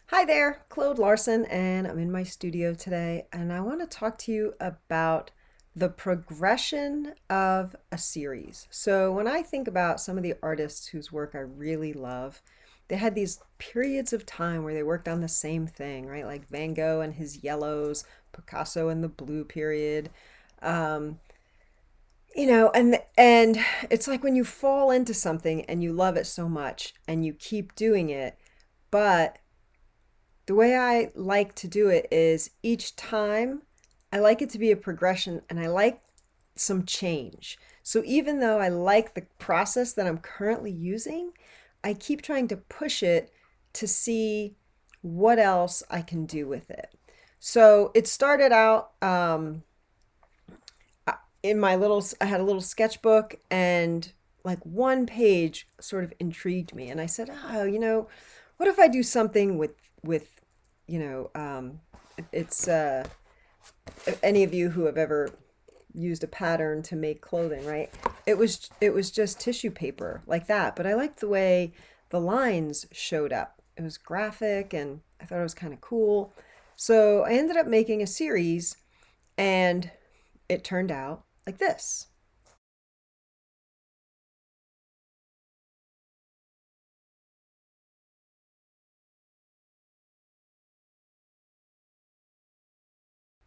Hi there, Claude Larson, and I'm in my studio today, and I want to talk to you about the progression of a series. So, when I think about some of the artists whose work I really love, they had these periods of time where they worked on the same thing, right? Like Van Gogh and his yellows, Picasso and the blue period. Um, and it's like when you fall into something and you love it so much and you keep doing it, but the way I like to do it is each time I like it to be a progression and I like some change. So even though I like the process that I'm currently using, I keep trying to push it to see what else I can do with it. So it started out in my little, I had a little sketchbook, and like one page sort of intrigued me. And I said, oh, what if I do something with, you know, um, it's, any of you who have ever used a pattern to make clothing, right? It was just tissue paper like that, but I liked the way the lines showed up. It was graphic and I thought it was kind of cool. So I ended up making a series, and it turned out like this.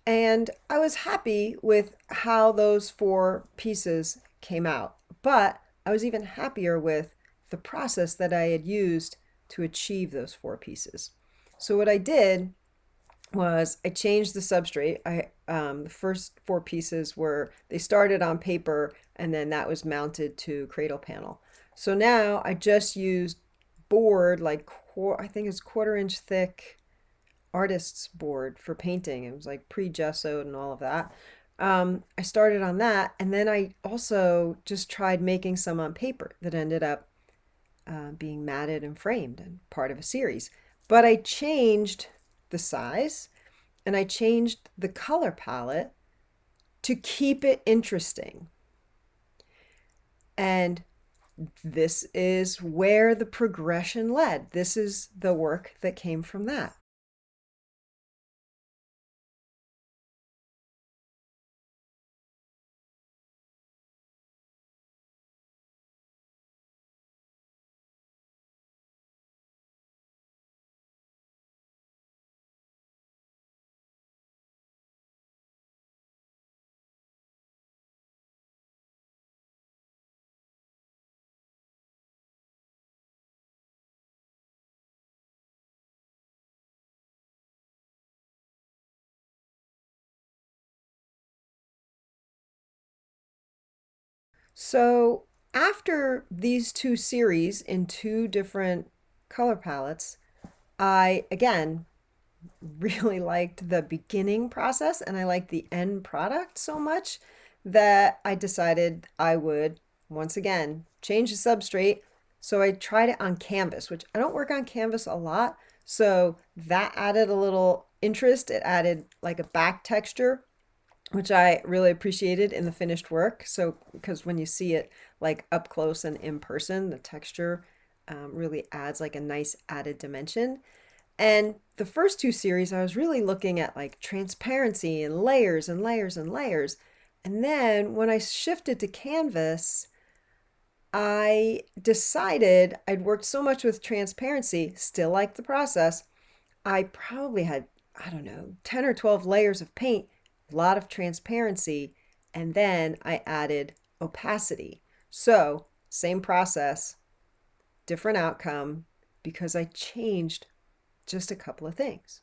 And I was happy with how those four pieces came out. But I was even happier with the process that I had used to achieve those four pieces. So what I did was I changed the substrate. The first four pieces were, they started on paper and then that was mounted to cradle panel. So now I just used board, like I think it's quarter-inch thick artist's board for painting. It was like pre-gessoed and all of that. I started on that, and then I also just tried making some on paper that ended up being matted and framed and part of a series. But I changed the size and I changed the color palette to keep it interesting. And this is where the progression led. This is the work that came from that. So after these two series in two different color palettes, I again really liked the beginning process and I liked the end product so much that I decided I would once again change the substrate. So I tried it on canvas, which I don't work on canvas a lot. So that added a little interest. It added like a back texture, which I really appreciated in the finished work. So, because when you see it like up close and in person, the texture really adds like a nice added dimension. And the first two series, I was really looking at like transparency and layers and layers and layers. And then when I shifted to canvas, I decided I'd worked so much with transparency, still like the process. I probably had, I don't know, 10 or 12 layers of paint, a lot of transparency, and then I added opacity. So, same process, different outcome because I changed just a couple of things.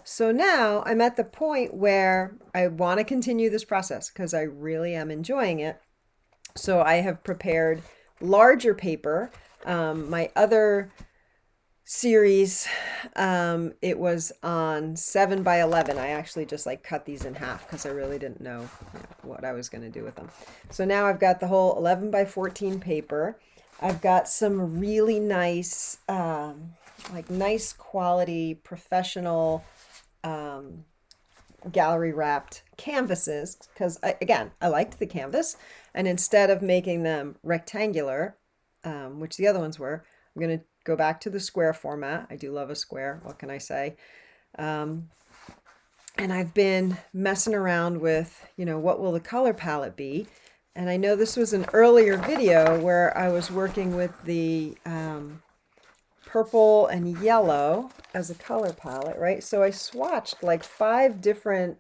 So now I'm at the point where I want to continue this process because I really am enjoying it. So I have prepared larger paper. My other series, it was on 7 by 11. I actually just like cut these in half because I really didn't know, what I was going to do with them. So now I've got the whole 11 by 14 paper. I've got some really nice, like nice quality professional gallery wrapped canvases because again, I liked the canvas, and instead of making them rectangular, which the other ones were, I'm going to go back to the square format. I do love a square. What can I say? And I've been messing around with, what will the color palette be? And I know this was an earlier video where I was working with the purple and yellow as a color palette, right? So I swatched like 5 different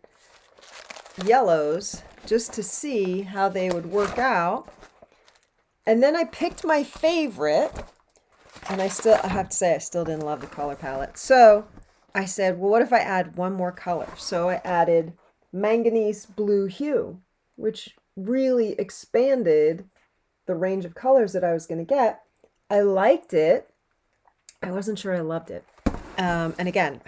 yellows just to see how they would work out. And then I picked my favorite, and I have to say, I still didn't love the color palette. So I said, well, what if I add one more color? So I added manganese blue hue, which really expanded the range of colors that I was going to get. I liked it. I wasn't sure I loved it. And again,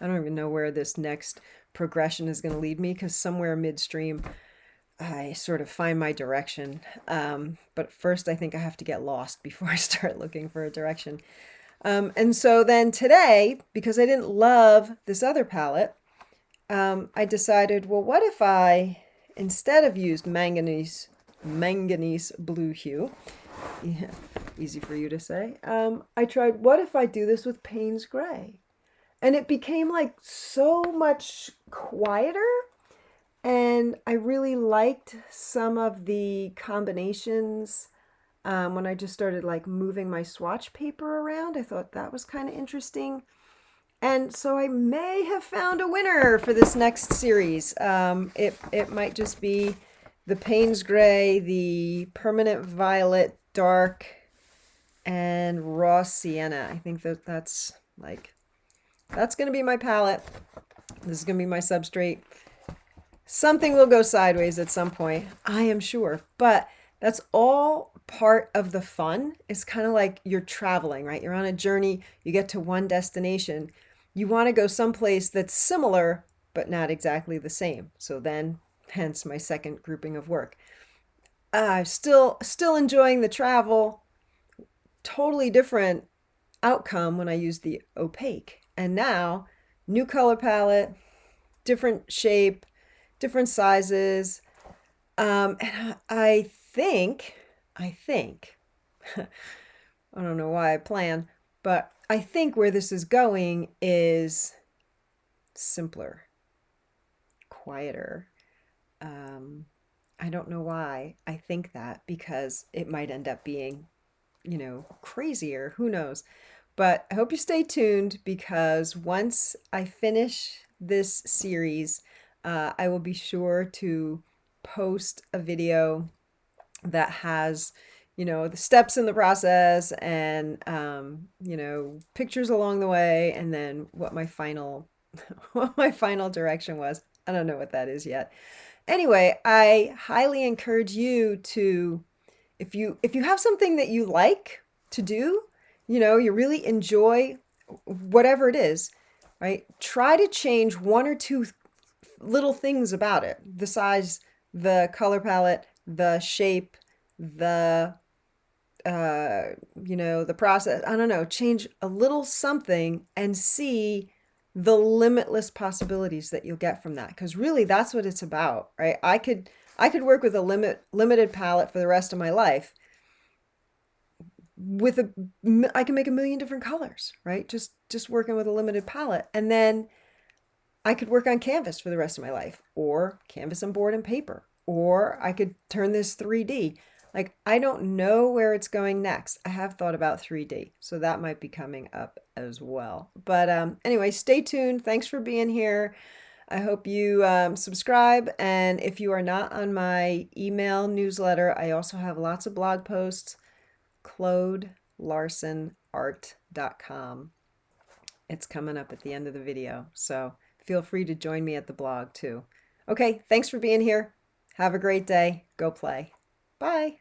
I don't even know where this next progression is going to lead me, because somewhere midstream, I sort of find my direction. But first, I think I have to get lost before I start looking for a direction. And so then today, because I didn't love this other palette, I decided, well, what if I, instead of used manganese blue hue, yeah, easy for you to say, I tried, what if I do this with Payne's Gray? And it became like so much quieter. And I really liked some of the combinations when I just started like moving my swatch paper around. I thought that was kind of interesting. And so I may have found a winner for this next series. It might just be the Payne's Gray, the Permanent Violet Dark, and Raw Sienna. I think that's going to be my palette. This is going to be my substrate. Something will go sideways at some point, I am sure. But that's all part of the fun. It's kind of like you're traveling, right? You're on a journey. You get to one destination. You want to go someplace that's similar, but not exactly the same. So then, hence my second grouping of work. Still enjoying the travel. Totally different outcome when I use the opaque. And now, new color palette, different shape, different sizes. And I think, I don't know why I plan, but I think where this is going is simpler, quieter. I don't know why I think that, because it might end up being, crazier. Who knows? But I hope you stay tuned, because once I finish this series, I will be sure to post a video that has, the steps in the process and, pictures along the way, and then what my final, what my final direction was. I don't know what that is yet. Anyway, I highly encourage you to, if you have something that you like to do, you really enjoy whatever it is, right? Try to change 1 or 2 little things about it. The size, the color palette, the shape, the the process. I don't know, change a little something and see the limitless possibilities that you'll get from that, because really that's what it's about, right? I could work with a limited palette for the rest of my life. I can make a million different colors, right? Just working with a limited palette. And then I could work on canvas for the rest of my life, or canvas and board and paper, or I could turn this 3D. Like, I don't know where it's going next. I have thought about 3D, so that might be coming up as well. But anyway, stay tuned. Thanks for being here. I hope you subscribe. And if you are not on my email newsletter, I also have lots of blog posts. ClaudeLarsonArt.com. It's coming up at the end of the video, so feel free to join me at the blog too. Okay, thanks for being here. Have a great day. Go play. Bye.